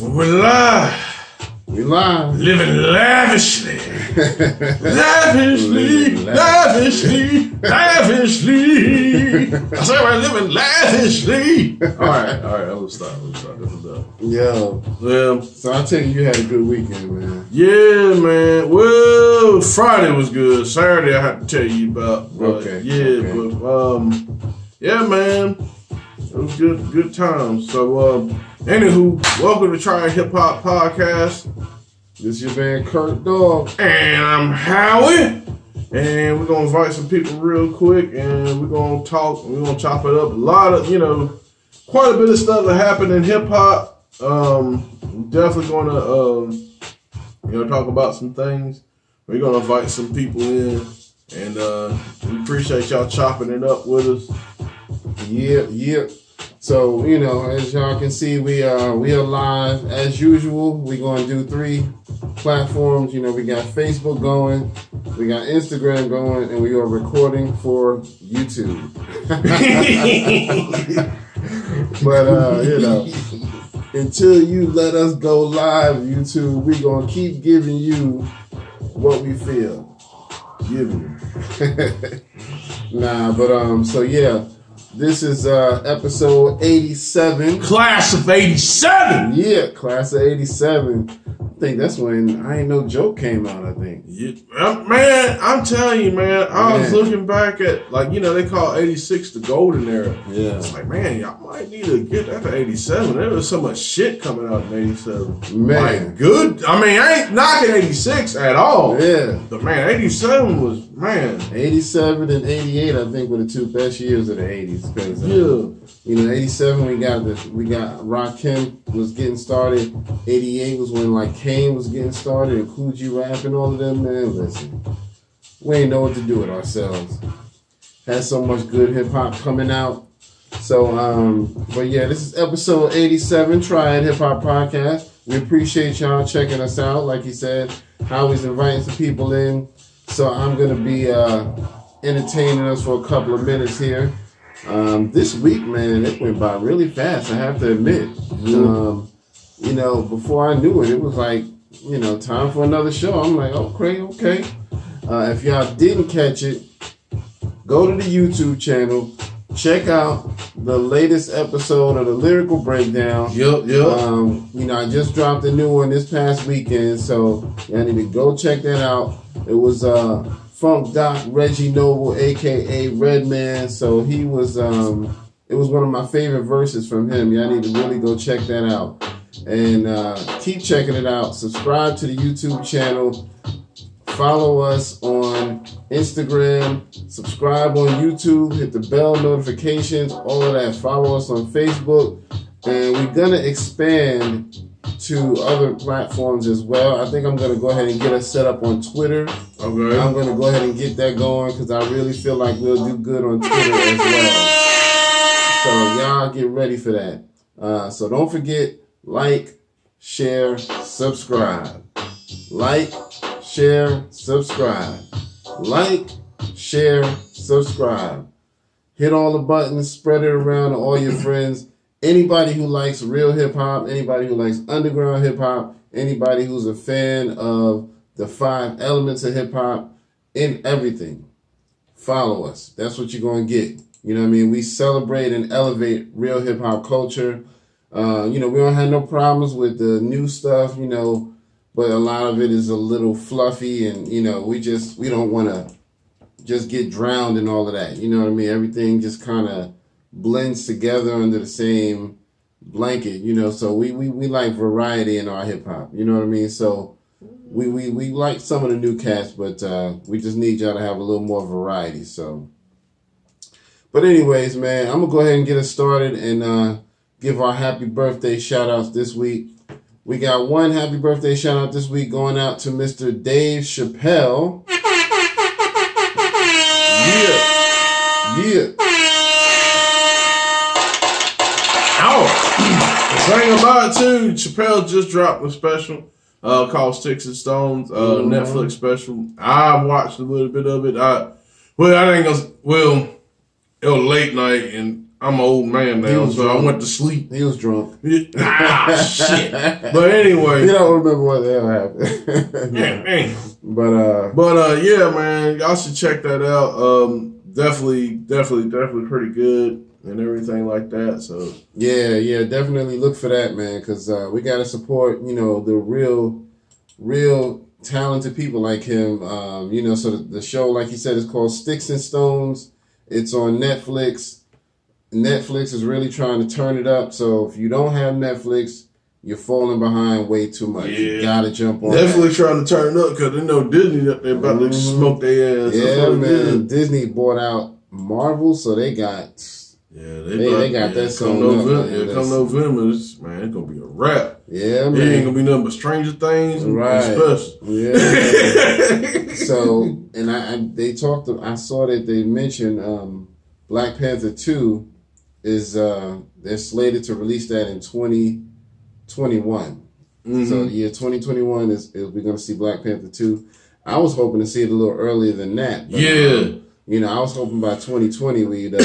We're live. We live. Living lavishly. Lavishly. Lavishly. Lavishly. I say we're living lavishly. All right. I will stop. This is done. Yo. Well, so I tell you had a good weekend, man. Yeah, man. Well, Friday was good. Saturday I have to tell you about. Okay. Yeah, but yeah, man. It was good times. So, anywho, welcome to Try Hip Hop Podcast. This your man Kurt Dog. And I'm Howie. And we're going to invite some people real quick. And we're going to talk. We're going to chop it up. A lot of, quite a bit of stuff that happened in hip hop. Definitely going to, talk about some things. We're going to invite some people in. And we appreciate y'all chopping it up with us. Yeah. So, as y'all can see, we are live as usual. We're going to do 3 platforms. We got Facebook going, we got Instagram going, and we are recording for YouTube. But, until you let us go live, YouTube, we're going to keep giving you what we feel. Giving you. So yeah. This is episode 87. Class of 87! Yeah, class of 87. I think that's when I Ain't No Joke came out, I think. Yeah, man, I'm telling you, man, I was looking back at, they call 86 the golden era. Yeah. It's like, man, y'all might need to get that to 87. There was so much shit coming out in 87. Man. Good. I mean, I ain't knocking 86 at all. Yeah. But, man, 87 was, man. 87 and 88, I think, were the 2 best years of the 80s. Because, 87, we got Rakim was getting started. 88 was when, Kane was getting started and Coogee Rap and all of them, man. Listen, we ain't know what to do with ourselves. Had so much good hip hop coming out. So, but yeah, this is episode 87, Try It Hip Hop Podcast. We appreciate y'all checking us out. Like he said, Howie's inviting some people in. So I'm going to be entertaining us for a couple of minutes here. This week, man, it went by really fast, I have to admit. Before I knew it, it was like, time for another show. I'm like, okay. If y'all didn't catch it, go to the YouTube channel, check out the latest episode of the Lyrical Breakdown. Yep. I just dropped a new one this past weekend, so y'all need to go check that out. It was Funk Doc Reggie Noble, aka Redman. So he was it was one of my favorite verses from him. Y'all need to really go check that out. And keep checking it out. Subscribe to the YouTube channel. Follow us on Instagram. Subscribe on YouTube. Hit the bell notifications. All of that. Follow us on Facebook. And we're going to expand to other platforms as well. I think I'm going to go ahead and get us set up on Twitter. Okay. I'm going to go ahead and get that going because I really feel like we'll do good on Twitter as well. So y'all get ready for that. So don't forget, like, share, subscribe. Like, share, subscribe. Like, share, subscribe. Hit all the buttons, spread it around to all your friends. Anybody who likes real hip-hop, anybody who likes underground hip-hop, anybody who's a fan of the 5 elements of hip-hop, in everything, follow us. That's what you're going to get. You know what I mean? We celebrate and elevate real hip-hop culture. We don't have no problems with the new stuff, but a lot of it is a little fluffy and, we don't want to just get drowned in all of that. You know what I mean? Everything just kind of blends together under the same blanket, so we like variety in our hip hop, you know what I mean? So we like some of the new cats, but we just need y'all to have a little more variety. So, but anyways, man, I'm gonna go ahead and get us started and give our happy birthday shout outs this week. We got one happy birthday shout out this week going out to Mr. Dave Chapelle. Yeah. The thing about it too, Chappelle just dropped a special called Sticks and Stones, Netflix special. I watched a little bit of it. It was late night and I'm an old man now, so I went to sleep. He was drunk. Shit. But anyway. You don't remember what the hell happened. But yeah, man, y'all should check that out. Definitely pretty good and everything like that. So yeah, definitely look for that, man, because we gotta support, the real talented people like him. So the show, like you said, is called Sticks and Stones. It's on Netflix. Netflix is really trying to turn it up. So if you don't have Netflix, you're falling behind way too much. Yeah. You gotta jump on. Netflix trying to turn it up because they know Disney they're about to smoke their ass. Yeah, man. Disney bought out Marvel, so they got. Yeah, they got that song. Come November, it's gonna be a wrap. Yeah, man. It ain't gonna be nothing but Stranger Things and special. Yeah. So, and I saw that they mentioned Black Panther 2 is they're slated to release that in 2021. Mm-hmm. So the year 2021 is we're gonna see Black Panther 2. I was hoping to see it a little earlier than that. But, I was hoping by 2020 we'd get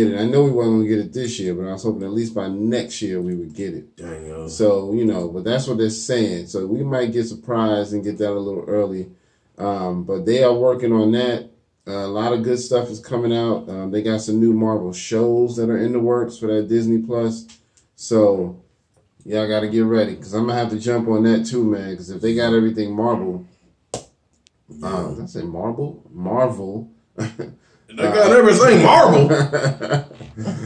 it. I know we weren't gonna get it this year, but I was hoping at least by next year we would get it. Dang. So but that's what they're saying. So we might get surprised and get that a little early. But they are working on that. A lot of good stuff is coming out. They got some new Marvel shows that are in the works for that Disney Plus. So y'all got to get ready because I'm gonna have to jump on that too, man. Because if they got everything Marvel. Did I say Marvel? Marvel. They got everything Marvel.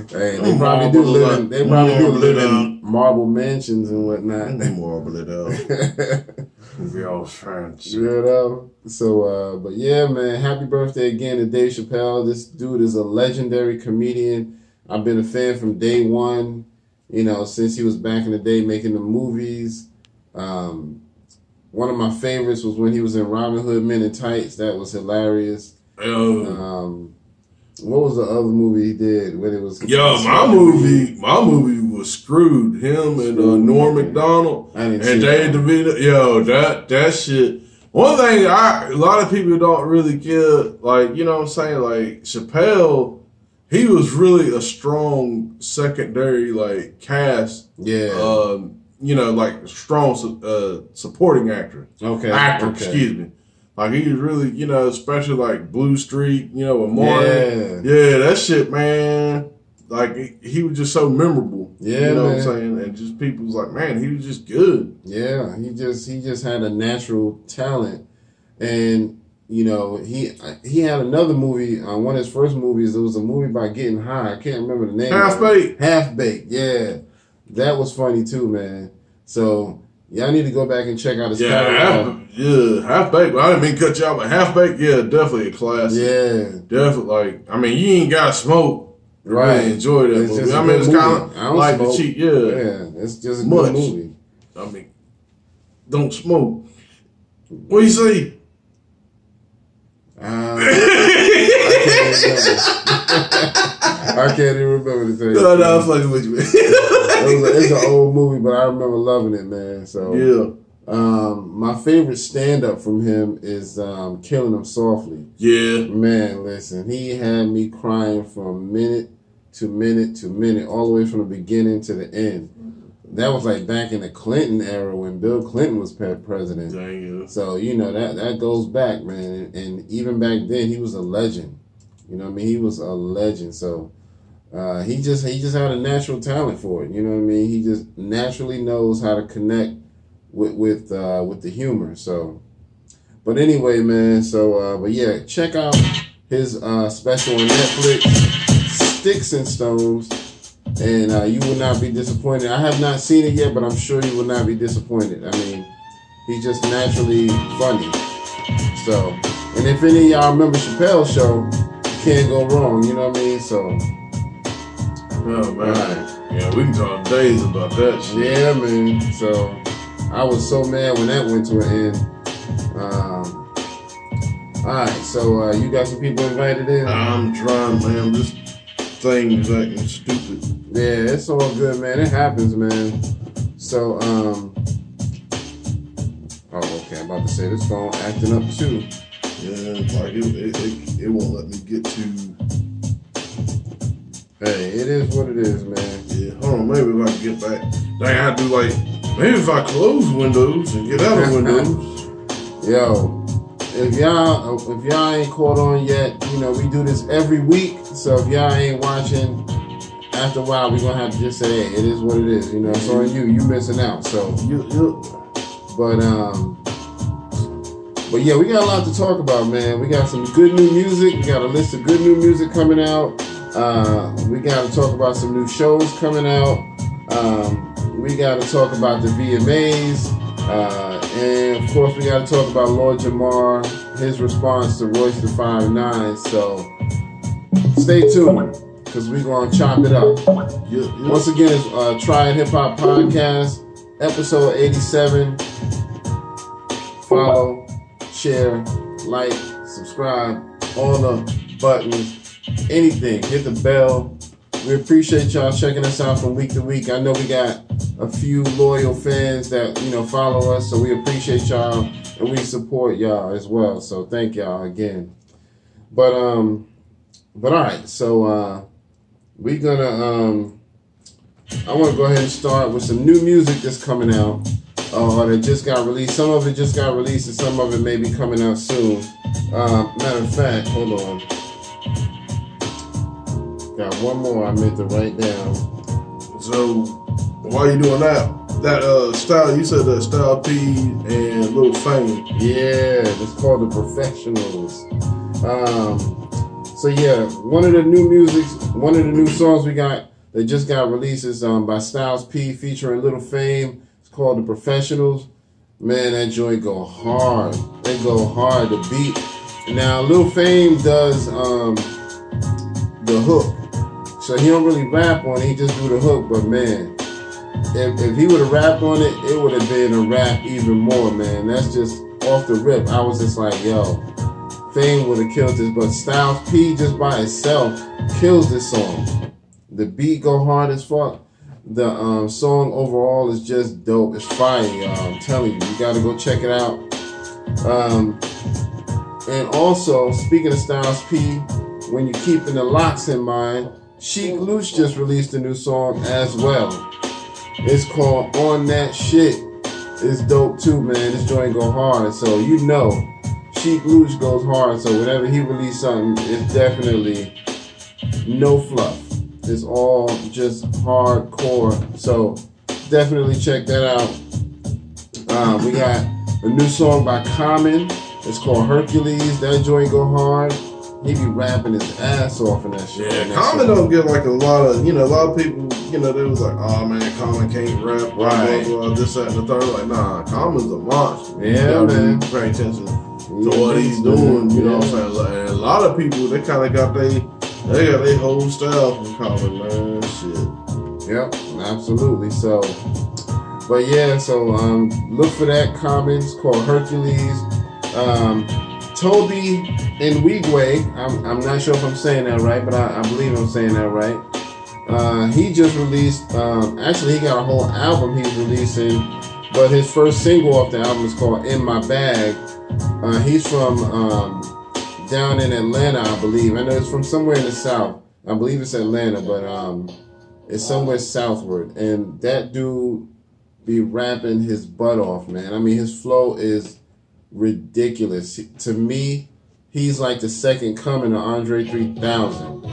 Hey, they probably do live in marble mansions and whatnot. They marble it out. We all fancy. So, but yeah, man, happy birthday again to Dave Chapelle. This dude is a legendary comedian. I've been a fan from day one, since he was back in the day making the movies. One of my favorites was when he was in Robin Hood Men in Tights. That was hilarious. What was the other movie he did? When it was my movie was Screwed. Him and Norm Macdonald and Dave DeVito. That shit. One thing a lot of people don't really care, like, you know what I'm saying, like Chappelle, he was really a strong secondary like cast. Yeah. Like strong supporting actor. Excuse me. Like, he was really, especially like Blue Street, with Martin. Yeah, that shit, man. Like, he was just so memorable. Yeah, you know what I'm saying? And just people was like, man, he was just good. Yeah, he just had a natural talent. And, he had another movie, one of his first movies, it was a movie about getting high. I can't remember the name. Half Baked, yeah. That was funny too, man. So y'all need to go back and check out his catalog. Half Baked. I didn't mean to cut you out, but Half Baked, definitely a classic. Yeah. Definitely, you ain't got to smoke. Right. Really enjoy that movie. It's kind of like smoke. The cheat. Yeah, it's just a good movie. Don't smoke. What do you say? I can't even remember the thing. No, I'm fucking with you, man. It's an old movie, but I remember loving it, man. So my favorite stand-up from him is Killing Him Softly. Yeah. Man, listen, he had me crying from minute to minute to minute, all the way from the beginning to the end. That was like back in the Clinton era when Bill Clinton was president. Dang you. So, that goes back, man. And even back then, he was a legend. He was a legend. So he just had a natural talent for it. He just naturally knows how to connect with the humor. So, but anyway, man. So, but yeah, check out his special on Netflix, Sticks and Stones, and you will not be disappointed. I have not seen it yet, but I'm sure you will not be disappointed. He's just naturally funny. So, and if any of y'all remember Chappelle's show, can't go wrong, you know what I mean? So, oh man, right. Yeah, we can talk days about that shit. Yeah, man. So, I was so mad when that went to an end. All right, so you got some people invited in? I'm trying, man. This thing is acting stupid. Yeah, it's all good, man. It happens, man. So, oh, okay. I'm about to say this phone acting up too. Yeah, like it won't let me get to Hey, it is what it is, man. Yeah, hold on, maybe if I can get back. Dang, I do like, maybe if I close Windows and get out of Windows. Yo, if y'all ain't caught on yet, you know, we do this every week. So if y'all ain't watching, after a while, we're going to have to just say, hey, it is what it is. You know, it's on you. You missing out. So, But yeah, we got a lot to talk about, man. We got some good new music. We got a list of good new music coming out. We got to talk about some new shows coming out. We got to talk about the VMAs. And of course, we got to talk about Lord Jamar, his response to Royce the 5'9". So stay tuned, because we're going to chop it up. Once again, it's Try It Hip Hop Podcast, episode 87. Follow, share, like, subscribe, all the buttons, anything. Hit the bell. We appreciate y'all checking us out from week to week. I know we got a few loyal fans that, you know, follow us, so we appreciate y'all and we support y'all as well. So thank y'all again. But all right, so we're gonna I want to go ahead and start with some new music that's coming out. That just got released. Some of it just got released, and some of it may be coming out soon. Matter of fact, hold on. Got one more I meant to write down. So, while you doing that style, you said that Style P and Lil Fame. Yeah, it's called The Professionals. So yeah, one of the new songs we got that just got released is by Styles P featuring Lil Fame. Called The Professionals. Man, that joint go hard. They go hard. The beat. Now, Lil Fame does the hook, so he don't really rap on it. He just do the hook. But man, if he would have rapped on it, it would have been a rap even more. Man, that's just off the rip. I was just like, yo, Fame would have killed this. But Styles P just by itself kills this song. The beat go hard as fuck. The song overall is just dope. It's fire, y'all. I'm telling you, you gotta go check it out. And also, speaking of Styles P, when you're keeping the locks in mind, Sheek Louch just released a new song as well. It's called On That Shit. It's dope too, man. This joint go hard. So you know, Sheek Louch goes hard. So whenever he releases something, it's definitely no fluff. It's all just hardcore. So definitely check that out. We got a new song by Common. It's called Hercules. That joint go hard. He be rapping his ass off in that shit. Yeah, Common don't get like a lot of people, they was like, oh man, Common can't rap, right? Blah, blah, this, that, and the third. Like, nah, Common's a monster. Yeah, man. Pay attention to what he's doing. You know what I'm saying? Like, a lot of people, they kind of got their whole style from Common, man. Shit. Yep, absolutely. So, but yeah, so look for that. Common. It's called Hercules. Tobe and Nwigwe. I'm not sure if I'm saying that right, but I believe I'm saying that right. He just released. Actually, he got a whole album he's releasing, but his first single off the album is called "In My Bag." He's from down in Atlanta, I believe. I know it's from somewhere in the South. I believe it's Atlanta, but it's somewhere southward. And that dude be rapping his butt off, man. I mean, his flow is ridiculous. To me, he's like the second coming of Andre 3000.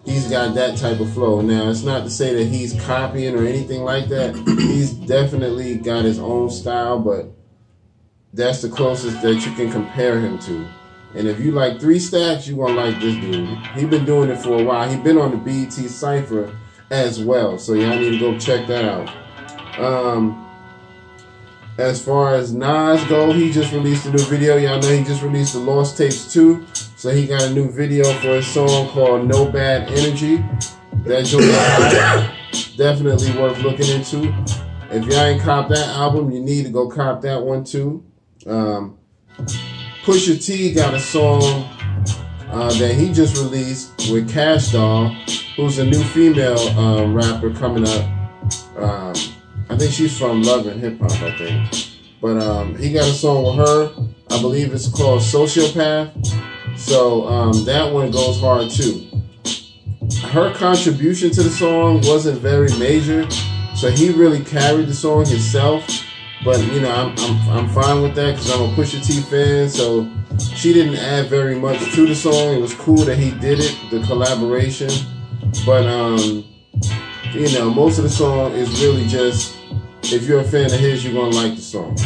He's got that type of flow. Now, it's not to say that he's copying or anything like that. He's definitely got his own style, but that's the closest that you can compare him to. And if you like 3 Stacks, you're going to like this dude. He been doing it for a while. He been on the BET Cypher as well. So y'all need to go check that out. As far as Nas go, he just released a new video. Y'all know he just released the Lost Tapes 2. So he got a new video for his song called No Bad Energy. That joint is definitely worth looking into. If y'all ain't copped that album, you need to go cop that one too. Pusha T got a song that he just released with Kash Doll, who's a new female rapper coming up. I think she's from Love and Hip Hop, I think. But he got a song with her. I believe it's called Sociopath. So that one goes hard too. her contribution to the song wasn't very major, so he really carried the song himself. But you know, I'm fine with that because I'm a Pusha T fan. So she didn't add very much to the song. It was cool that he did it, the collaboration. But you know, most of the song is really just, if you're a fan of his, you're gonna like the song.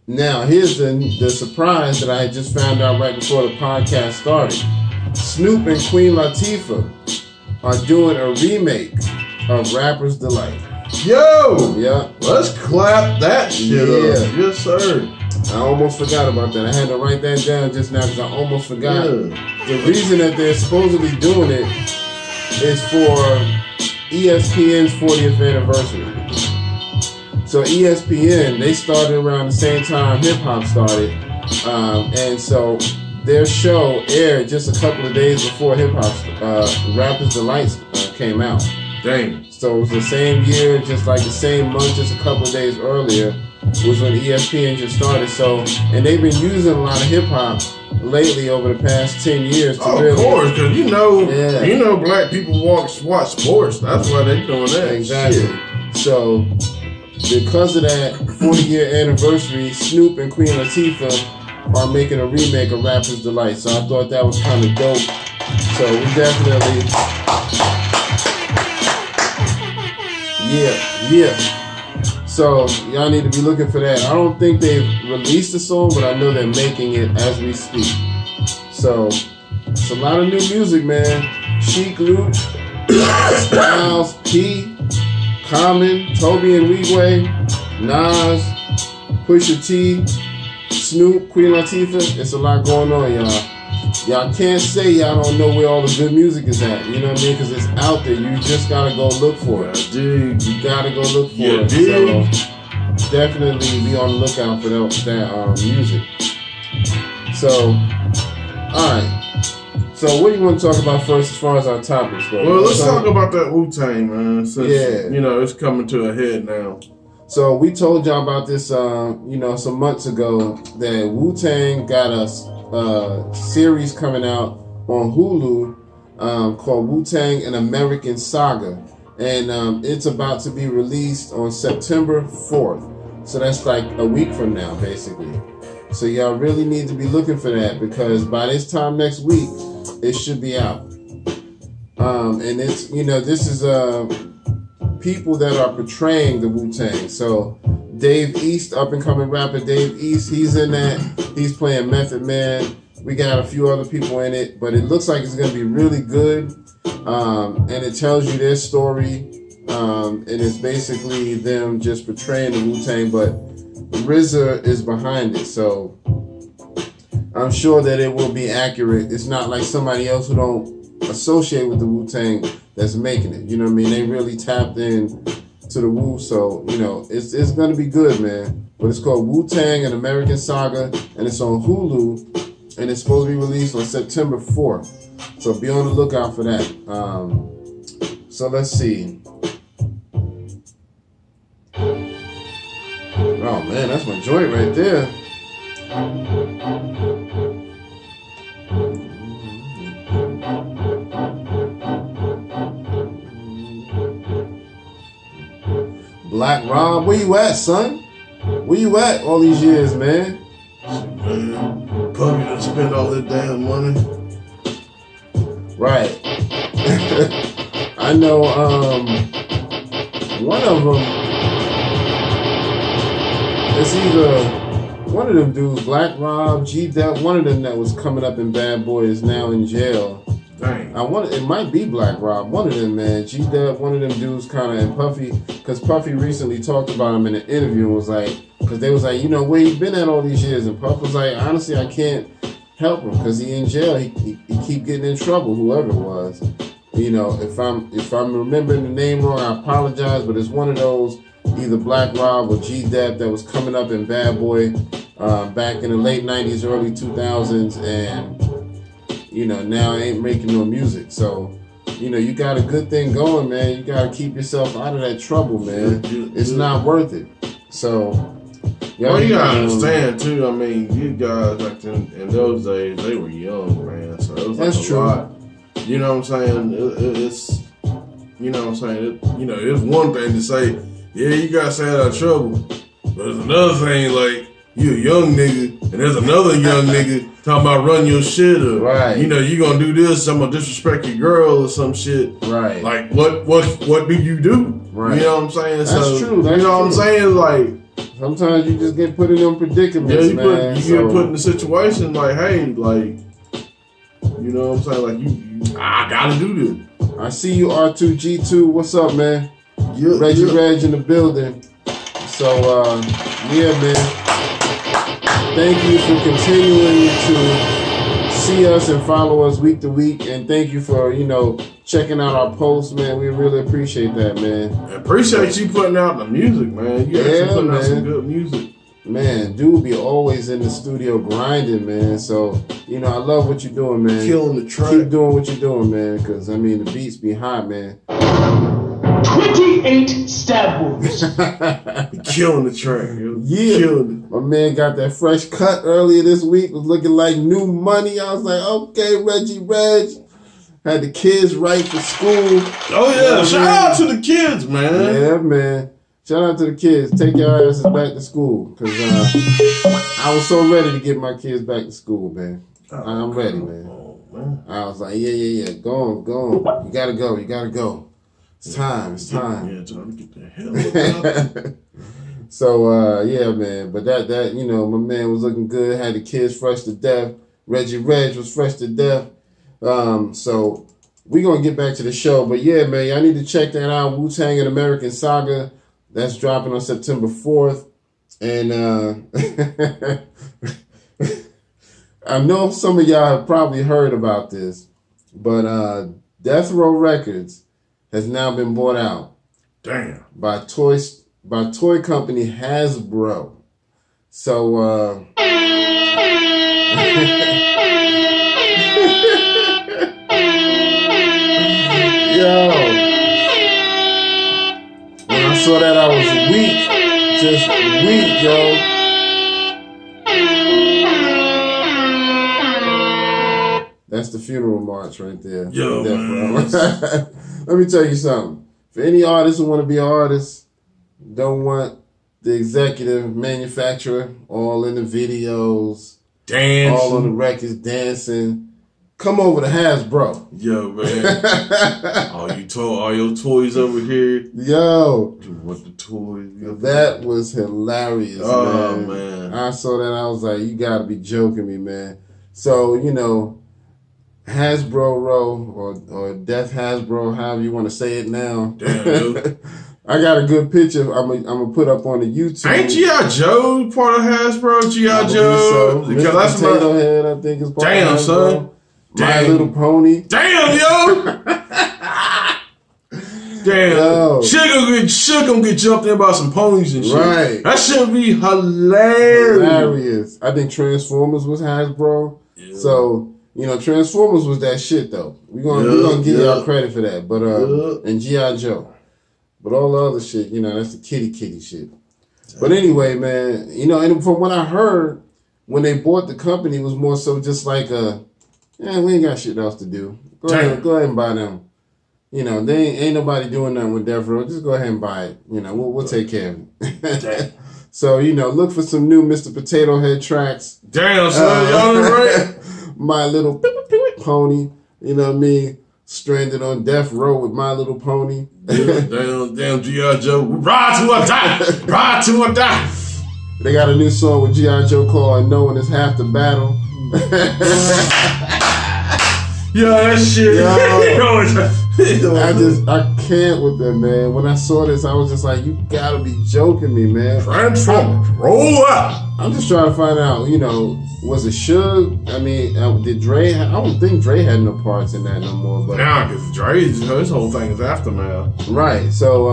Now, here's the surprise that I just found out right before the podcast started. Snoop and Queen Latifah are doing a remake of Rapper's Delight. Yo! Yeah. Let's clap that shit up. Yes, sir. I almost forgot about that. I had to write that down just now because I almost forgot. The reason that they're supposedly doing it is for ESPN's 40th anniversary. So ESPN, they started around the same time hip hop started. And so their show aired just a couple of days before hip hop Rapper's Delight came out. Dang. So it was the same year, just like the same month, just a couple of days earlier was when ESPN just started. So, and they've been using a lot of hip hop lately over the past 10 years. To really, of course, because you know black people watch sports. That's why they doing that. Exactly. Shit. So, because of that 40-year anniversary, Snoop and Queen Latifah are making a remake of Rapper's Delight. So I thought that was kind of dope. So we definitely, yeah. So y'all need to be looking for that. I don't think they've released the song, but I know they're making it as we speak. So it's a lot of new music, man. Sheek, Louch, Styles, P, Common, Tobe and Nwigwe, Nas, Pusha T, Snoop, Queen Latifah. It's a lot going on, y'all. Y'all can't say y'all don't know where all the good music is at. You know what I mean? Because it's out there. You just gotta go look for it. You gotta go look for it. So definitely be on the lookout for that music. So, all right. So what do you want to talk about first as far as our topics go? Well, let's talk about that wu-tang, man. Since, you know, it's coming to a head now. So we told y'all about this, you know, some months ago that Wu-Tang got a series coming out on Hulu called Wu-Tang: An American Saga. And it's about to be released on September 4th. So that's like a week from now, basically. So y'all really need to be looking for that because by this time next week, it should be out. And it's, you know, this is people that are portraying the Wu-Tang. So Dave East, up and coming rapper Dave East, he's in that. He's playing Method Man. We got a few other people in it, but it looks like it's going to be really good. And it tells you their story. And it's basically them just portraying the Wu-Tang, but RZA is behind it. So I'm sure that it will be accurate. It's not like somebody else who don't associate with the Wu-Tang that's making it. You know what I mean? They really tapped in to the Wu. So, you know, it's going to be good, man. But it's called Wu-Tang: An American Saga, and it's on Hulu, and it's supposed to be released on September 4th. So be on the lookout for that. So let's see. Oh man, that's my joint right there. Black Rob, where you at, son? Where you at all these years, man? Man, Puppy done spend all that damn money. Right. I know one of them, it's either one of them dudes, Black Rob, G-Dep, one of them that was coming up in Bad Boy is now in jail. Dang. It might be Black Rob, one of them, man. G-Dep, one of them dudes kind of, and Puffy, because Puffy recently talked about him in an interview and was like, because they was like, you know, where you been at all these years? And Puff was like, honestly, I can't help him because he in jail. He keep getting in trouble, whoever it was. You know, if I'm remembering the name wrong, I apologize, but it's one of those, either Black Rob or G-Dep that was coming up in Bad Boy back in the late 90s, early 2000s, and, you know, now ain't making no music. So, you know, you got a good thing going, man. You got to keep yourself out of that trouble, man. It's not worth it. So, well, you got to understand, too. I mean, you guys, like in those days, they were young, man. So it was like a lot. You know what I'm saying? It's, you know what I'm saying? It's one thing to say, yeah, you got stay out of trouble. But there's another thing, like, you a young nigga, and there's another young nigga talking about run your shit or, right. You gonna do this, I'm gonna disrespect your girl or some shit. Right. Like, what do you do? Right. You know what I'm saying? That's You true. know what I'm saying? Like, sometimes you just get put in them predicaments, man. You get put in a situation like, hey, like, you know what I'm saying? Like, I gotta do this. I see you, R2G2. What's up, man? Reggie Reg in the building. So, yeah, man. Thank you for continuing to see us and follow us week to week. And thank you for, checking out our posts, man. We really appreciate that, man. I appreciate you putting out the music, man. You actually putting out some good music. Man, dude be always in the studio grinding, man. So, I love what you're doing, man. Killing the track. Keep doing what you're doing, man. Because, the beats be hot, man. 28 stab wounds. Killing the track, yo. Yeah. Killing it. My man got that fresh cut earlier this week. Was looking like new money. I was like, okay, Reggie Reg. Had the kids right for school. Oh, yeah. Shout out to the kids, man. Yeah, man. Shout out to the kids. Take your asses back to school. Because I was so ready to get my kids back to school, man. I'm ready, man. I was like, yeah. Go on. You gotta go. It's time. Yeah, time to get the hell out. So, yeah, man. But that, my man was looking good. Had the kids fresh to death. Reggie Reg was fresh to death. So we're going to get back to the show. But, yeah, man, y'all need to check that out. Wu-Tang and American Saga. That's dropping on September 4th. And I know some of y'all have probably heard about this. But Death Row Records has now been bought out. Damn. By toy company Hasbro. So yo, when I saw that I was weak, just weak, yo. That's the funeral march right there. Yo, man. Let me tell you something. For any artist who want to be an artist, don't want the executive manufacturer all in the videos, dancing, all on the records, dancing, come over to Hasbro. Yo, man. all your toys over here. Yo. What the toys? That was hilarious, oh, man. I saw that. I was like, you got to be joking me, man. So, Hasbro Row or Death Hasbro, however you want to say it now. Damn, I got a good picture I'm gonna put up on the YouTube. Ain't G.I. Joe part of Hasbro? G.I. Joe? So. Because that's Potato Head, I think, is part of Hasbro. Son. My Little Pony. Damn, yo! Damn. Sheek gonna get jumped in by some ponies and shit. Right. That should be hilarious. I think Transformers was Hasbro. Yeah. So, Transformers was that shit, though. We're gonna give y'all credit for that. But and G.I. Joe. But all the other shit, that's the kitty shit. But anyway, man, and from what I heard, when they bought the company, it was more so just like we ain't got shit else to do. Go ahead and buy them. They ain't nobody doing nothing with Death Row. Just go ahead and buy it. We'll take care of it. So, look for some new Mr. Potato Head tracks. Damn, son, y'all right? My Little Pony, stranded on death row with My Little Pony. Damn G.I. Joe. Ride to or die. Ride to or die. They got a new song with G.I. Joe called Knowing Is Half the Battle. That shit. I can't with them, man. When I saw this, I was just like, you gotta be joking me, man. Transformers, roll up. I'm just trying to find out, was it Suge? I mean, did Dre? I don't think Dre had no parts in that no more. But because Dre, his whole thing is Aftermath. Right. So,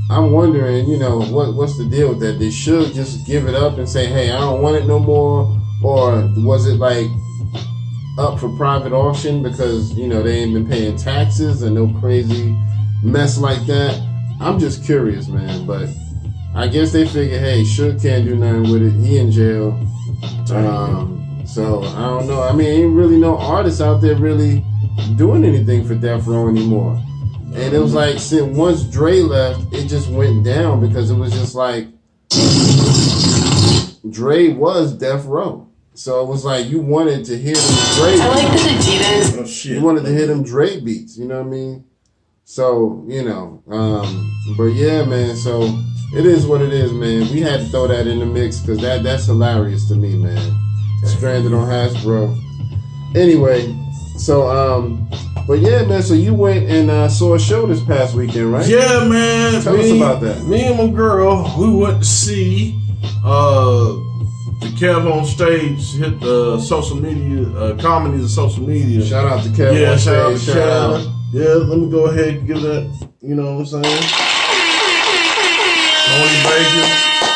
I'm wondering, what's the deal with that? Did Suge just give it up and say, hey, I don't want it no more? Or was it like up for private auction because, they ain't been paying taxes and no crazy mess like that? I'm just curious, man. But I guess they figure, hey, Suge can't do nothing with it. He in jail. So I don't know. I mean, ain't really no artists out there really doing anything for Death Row anymore. And it was like, since once Dre left, it just went down because it was just like Dre was Death Row. So it was like you wanted to hear them Dre beats. I like the Adidas. Oh, shit. You wanted to hear them Dre beats, you know what I mean? So, you know, but yeah, man, so it is what it is, man. We had to throw that in the mix because that's hilarious to me, man. Stranded on Hasbro. Anyway, so, but yeah, man, so you went and saw a show this past weekend, right? Yeah, man. Tell us about that. Me and my girl, we went to see the Kev on Stage hit the social media, comedies and social media. Shout out to Kev on Stage. Shout out. Yeah, let me go ahead and give that, you know what I'm saying? Tony Baker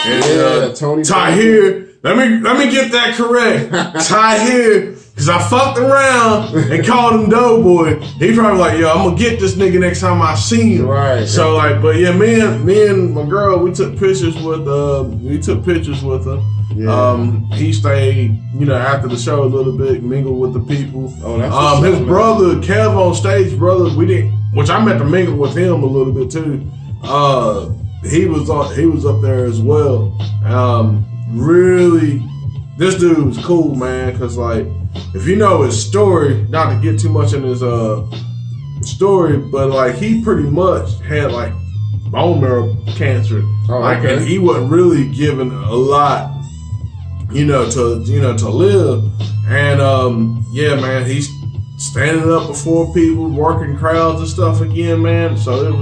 and Tony Tahir. Let me get that correct. Tahir, because I fucked around and called him Doughboy. He probably like, yo, I'm gonna get this nigga next time I see him. Right. So like, but yeah, me and my girl, we took pictures with her. Yeah. He stayed, you know, after the show a little bit, mingled with the people. Oh, that's his brother, Kev on Stage, brother, which I met to mingle with him a little bit too. He was up there as well. Really, this dude was cool, man, because like, if you know his story, not to get too much in his story, but like he pretty much had like bone marrow cancer. Oh, like, okay. and he wasn't really given a lot, to live. And yeah, man, he's standing up before people, working crowds and stuff again, man. So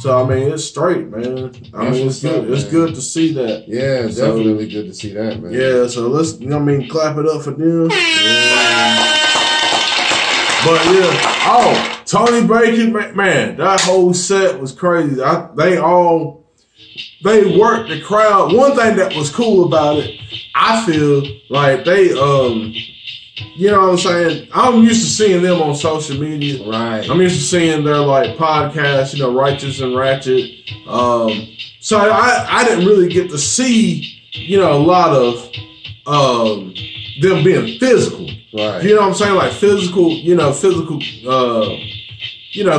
I mean, it's straight, man. I mean, it's good. It's good to see that. Yeah, definitely good to see that, man. Yeah, so let's, clap it up for them. Yeah. But yeah, Tony Baker, man, that whole set was crazy. They worked the crowd. One thing that was cool about it, I feel like they, you know what I'm saying? I'm used to seeing them on social media. Right. I'm used to seeing their like podcasts, Righteous and Ratchet. So I didn't really get to see, a lot of them being physical. Right. You know what I'm saying? Like physical,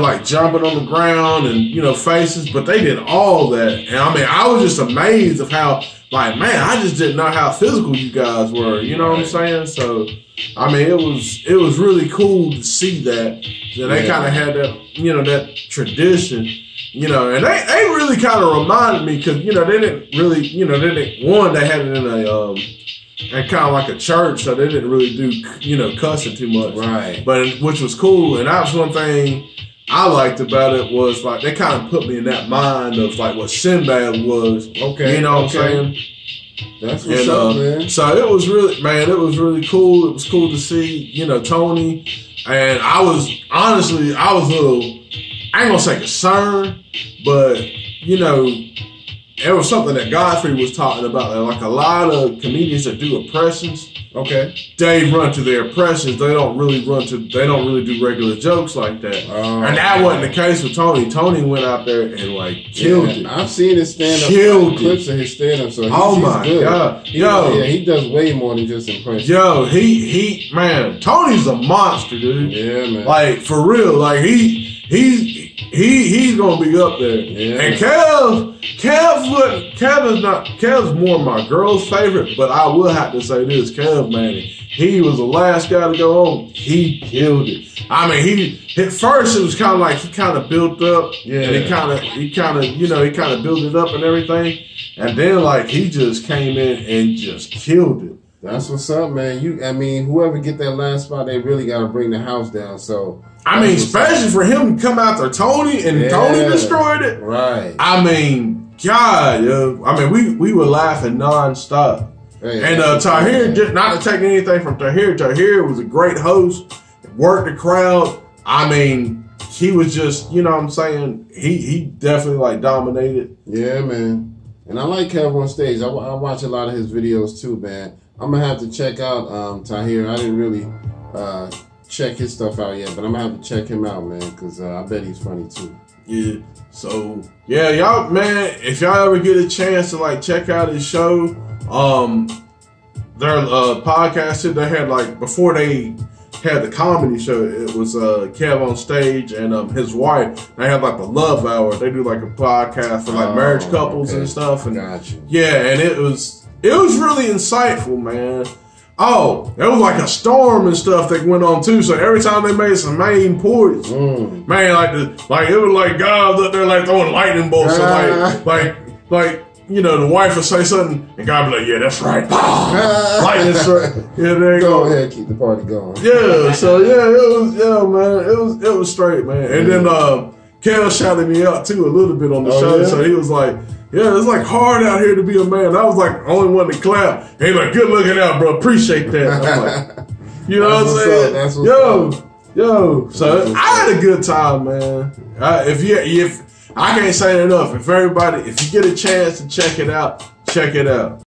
like jumping on the ground and, faces, but they did all that. And I mean, I was just amazed of how, like, man, I just didn't know how physical you guys were. You know what I'm saying? So, I mean, it was really cool to see that. They kind of had that, that tradition, and they really kind of reminded me because, they didn't really, they had it in a, and kind of like a church, so they didn't really do, cussing too much. Right. But, which was cool. And that was one thing I liked about it was, like, they kind of put me in that mind of, like, what Sinbad was. Okay. You know what I'm saying? That's what's up, man. So it was really cool. It was cool to see, Tony. And I was a little, I ain't gonna say concerned, but, it was something that Godfrey was talking about. Like a lot of comedians that do impressions, they run to their impressions. They don't really do regular jokes like that. And that wasn't the case with Tony. Tony went out there and like killed it. I've seen his stand-up clips of his stand-up. So my good. God. He does way more than just impressions. Man, Tony's a monster, dude. Yeah, man. Like for real, like he's gonna be up there. Yeah. And Kev's more my girl's favorite, but I will have to say this, Kev, man, he was the last guy to go on. He killed it. I mean, at first it was kind of like he kind of built up, and he kind of built it up and everything, and then like he just came in and just killed it. That's what's up, man. Whoever get that last spot, they really got to bring the house down. So. I mean, especially for him to come after Tony and Tony destroyed it. Right. I mean, God, we were laughing nonstop. Hey, and Tahir, not to take anything from Tahir, Tahir was a great host, worked the crowd. I mean, he was just, you know what I'm saying? He definitely like dominated. Yeah, man. And I like Kev on Stage. I watch a lot of his videos too, man. I'm going to have to check out Tahir. I didn't really check his stuff out yet, but I'm going to have to check him out, man, because I bet he's funny too. Yeah. So, yeah, y'all, man, if y'all ever get a chance to, like, check out his show, their podcast, they had, like, before they had the comedy show. It was Kev on stage and his wife. They had like the Love Hour. They do like a podcast for like marriage couples and stuff. And yeah, and it was really insightful, man. Oh, there was like a storm and stuff that went on too. So every time they made some main points, man, like it was like God up there like throwing lightning bolts. So like you know, the wife would say something and God would be like, yeah, that's right. Lightning strike. Yeah, there you go. Go ahead, keep the party going. Yeah, so yeah, man, it was straight, man. And then Kel shouted me out too a little bit on the show. Yeah? So he was like, yeah, it's like hard out here to be a man. I was like the only one to clap. And he like, good looking out, bro. Appreciate that. I'm like, you know what I'm saying? That's what's up. Yo. So I had a good time, man. If I can't say it enough. If you get a chance to check it out, check it out.